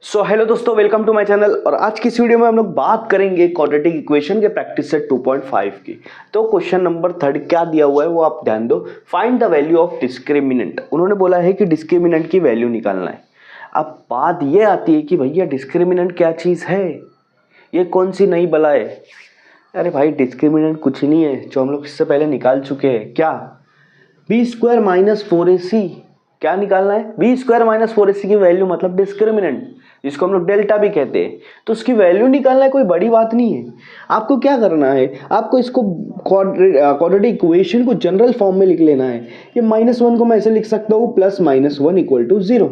So hello दोस्तों, welcome to my channel. और आज की इस वीडियो में हम लोग बात करेंगे क्वाड्रेटिक इक्वेशन के प्रैक्टिस सेट 2.5 की। तो क्वेश्चन नंबर 3 क्या दिया हुआ है वो आप ध्यान दो। Find the value of discriminant. उन्होंने बोला है कि डिस्क्रिमिनेंट की वैल्यू निकालना है। अब बात ये आती है कि भैया डिस्क्रिमिनेंट क्या चीज़ है, ये कौन सी नई बला है। अरे भाई डिस्क्रिमिनेंट कुछ नहीं है जो हम लोग इससे पहले निकाल चुके हैं। क्या b² - 4ac क्या निकालना है। b² - 4ac की वैल्यू मतलब डिस्क्रिमिनेंट, जिसको हम लोग डेल्टा भी कहते हैं। तो उसकी वैल्यू निकालना है, कोई बड़ी बात नहीं है। आपको क्या करना है, आपको इसको क्वाड्रेटिक इक्वेशन को जनरल फॉर्म में लिख लेना है। ये -1 को मैं ऐसे लिख सकता हूँ +-1 = 0।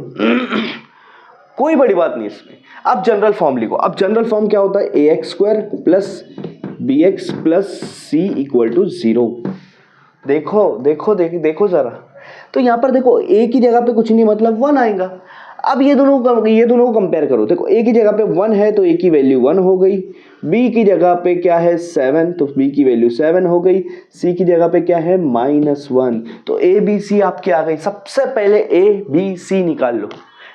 कोई बड़ी बात नहीं इसमें। अब जनरल फॉर्म लिखो। अब जनरल फॉर्म क्या होता है, ax² + bx + c = 0। देखो जरा। तो यहाँ पर देखो a की जगह पे कुछ नहीं मतलब 1 आएगा। अब ये दोनों को कंपेयर करो। देखो a की जगह पे 1 है तो a की वैल्यू 1 हो गई। b की जगह पे क्या है 7 तो b की वैल्यू 7 हो गई। c की जगह पे क्या है -1 तो a b c आपकी आ गई। सबसे पहले a b c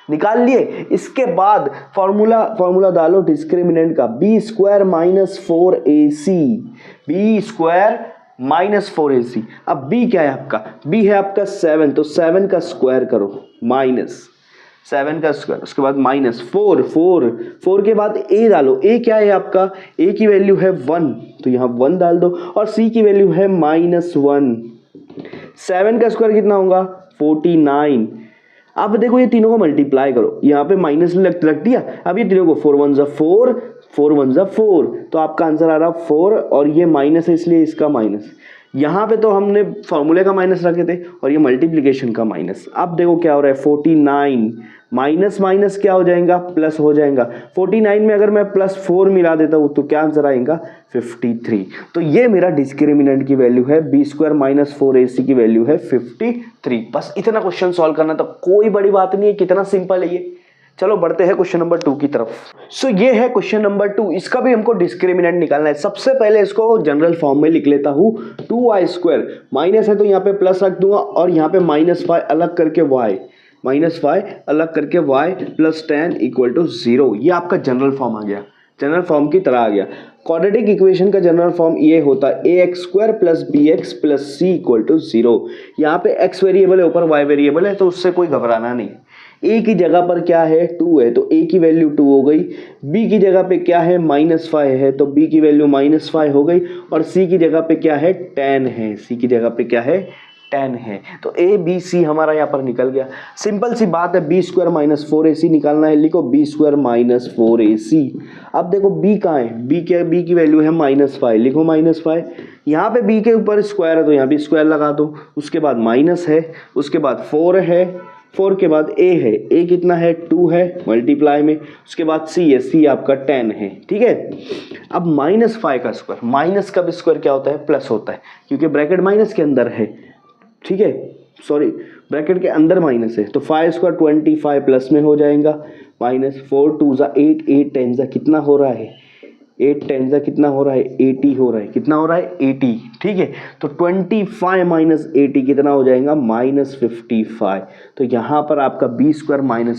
निकाल लिए। इसके बाद फॉर्मूला डालो डिस्क्रिमिनेंट का, b² - 4ac -4ac। अब b क्या है आपका, b है आपका 7 तो 7 का स्क्वायर करो -7 का स्क्वायर, उसके बाद -4 के बाद a डालो। a क्या है आपका, a की वैल्यू है 1 तो यहाँ 1 डाल दो और c की वैल्यू है -1। 7 का स्क्वायर कितना होगा 49। अब देखो ये तीनों को मल्टीप्लाई करो, यहाँ पे माइनस लग दिया। अब ये तीनों को 4 1 4 4 1 4 तो आपका आंसर आ रहा 4 और ये माइनस है इसलिए इसका माइनस। यहाँ पे तो हमने फॉर्मूले का माइनस रखे थे और ये मल्टीप्लिकेशन का माइनस। अब देखो क्या हो रहा है 49 माइनस क्या हो जाएगा प्लस हो जाएगा। 49 में अगर मैं +4 मिला देता हूँ तो क्या आंसर आएगा 53। तो ये मेरा डिस्क्रिमिनेंट की वैल्यू है, b² - 4ac की वैल्यू है 53। बस इतना क्वेश्चन सॉल्व करना, तो कोई बड़ी बात नहीं है। कितना सिंपल है ये। चलो बढ़ते हैं क्वेश्चन नंबर 2 की तरफ। सो ये है क्वेश्चन नंबर 2। इसका भी हमको डिस्क्रिमिनेंट निकालना है। सबसे पहले इसको जनरल फॉर्म में लिख लेता हूँ। 2y² माइनस है तो यहाँ पे प्लस रख दूंगा और यहाँ पे -5 अलग करके y + 10 = 0। ये आपका जनरल फॉर्म आ गया, जनरल फॉर्म की तरह आ गया। क्वाड्रेटिक इक्वेशन का जनरल फॉर्म ये होता है ax² + bx + c = 0। यहाँ पे x वेरिएबल है, ऊपर y वेरिएबल है, तो उससे कोई घबराना नहीं। a की जगह पर क्या है 2 है तो a की वैल्यू 2 हो गई। b की जगह पे क्या है -5 है तो b की वैल्यू -5 हो गई। और c की जगह पे क्या है 10 है, c की जगह पे क्या है 10 है। तो a b c हमारा यहाँ पर निकल गया। सिंपल सी बात है, b² - 4ac निकालना है। लिखो b² - 4ac। अब देखो b कहाँ है, b की वैल्यू है -5, लिखो -5। यहाँ पे b के ऊपर स्क्वायर है तो यहाँ भी स्क्वायर लगा दो। उसके बाद माइनस है, उसके बाद 4 है, 4 के बाद a है, a कितना है 2 है मल्टीप्लाई में। उसके बाद c है, c आपका 10 है। ठीक है। अब -5 का स्क्वायर, माइनस का भी स्क्वायर क्या होता है प्लस होता है, क्योंकि ब्रैकेट माइनस के अंदर है। ठीक है, सॉरी ब्रैकेट के अंदर माइनस है तो 5² 25 प्लस में हो जाएगा। -4 2 8 8 10 कितना हो रहा है 8 10 कितना हो रहा है 80 हो रहा है। कितना हो रहा है 80। ठीक है, तो 25 - 80 कितना हो जाएगा -55। तो यहाँ पर आपका b² -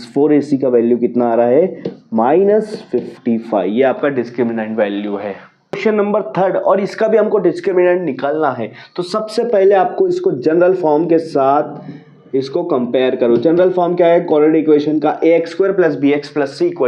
4ac का वैल्यू कितना आ रहा है -55। ये आपका डिस्क्रिमिनेंट वैल्यू है। क्वेश्चन नंबर 3 और इसका भी हमको डिस्क्रिमिनेंट निकालना है। तो सबसे पहले आपको इसको जनरल फॉर्म के साथ इसको कंपेयर करो। जनरल फॉर्म क्या है क्वाड्रेटिक इक्वेशन का, ax² + bx + c =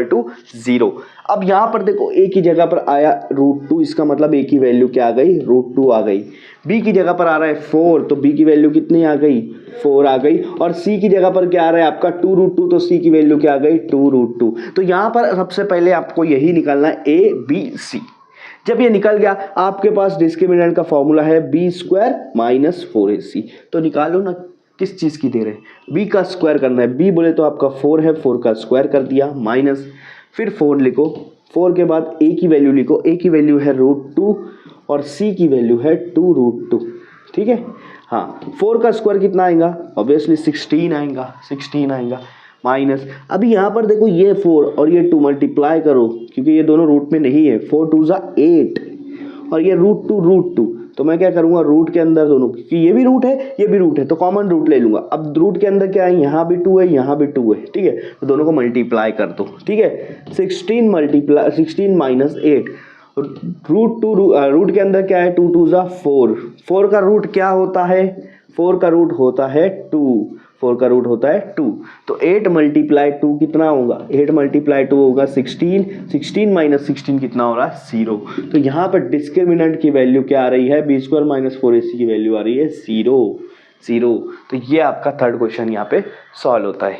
0। अब यहाँ पर देखो a की जगह पर आया √2, इसका मतलब a की वैल्यू क्या आ गई √2 आ गई। b की जगह पर आ रहा है 4 तो b की वैल्यू कितनी आ गई 4 आ गई। और c की जगह पर क्या आ रहा है आपका 2√2 तो c की वैल्यू क्या आ गई 2√2। तो यहाँ पर सबसे पहले आपको यही निकालना है a b c। जब ये निकल गया आपके पास डिस्क्रिमिनेंट का फॉर्मूला है b² - 4ac। तो निकालो ना, किस चीज़ की दे रहे हैं, b का स्क्वायर करना है। b बोले तो आपका 4 है, 4 का स्क्वायर कर दिया माइनस, फिर 4 लिखो। 4 के बाद a की वैल्यू लिखो, a की वैल्यू है √2 और c की वैल्यू है 2√2। ठीक है। हाँ, 4 का स्क्वायर कितना आएगा ऑब्वियसली 16 आएगा माइनस। अभी यहाँ पर देखो ये 4 और ये 2 मल्टीप्लाई करो, क्योंकि ये दोनों रूट में नहीं है। 4 2 8 और ये √2 तो मैं क्या करूँगा रूट के अंदर दोनों, क्योंकि ये भी रूट है ये भी रूट है तो कॉमन रूट ले लूँगा। अब रूट के अंदर क्या है, यहाँ भी 2 है यहाँ भी 2 है, ठीक है, तो दोनों को मल्टीप्लाई कर दो, ठीक है। 16 माइनस 8, रूट के अंदर क्या है, 2 2 जा 4, 4 का रूट क्या होता है, 4 का रूट होता है 2, 4 का रूट होता है 2, तो 8 मल्टीप्लाई 2 कितना होगा, 8 मल्टीप्लाई 2 होगा 16, 16 माइनस 16 कितना हो रहा है 0। तो यहाँ पर डिस्क्रिमिनेंट की वैल्यू क्या आ रही है, बी स्क्वायर माइनस 4ac की वैल्यू आ रही है 0, 0। तो ये आपका थर्ड क्वेश्चन यहाँ पे सॉल्व होता है।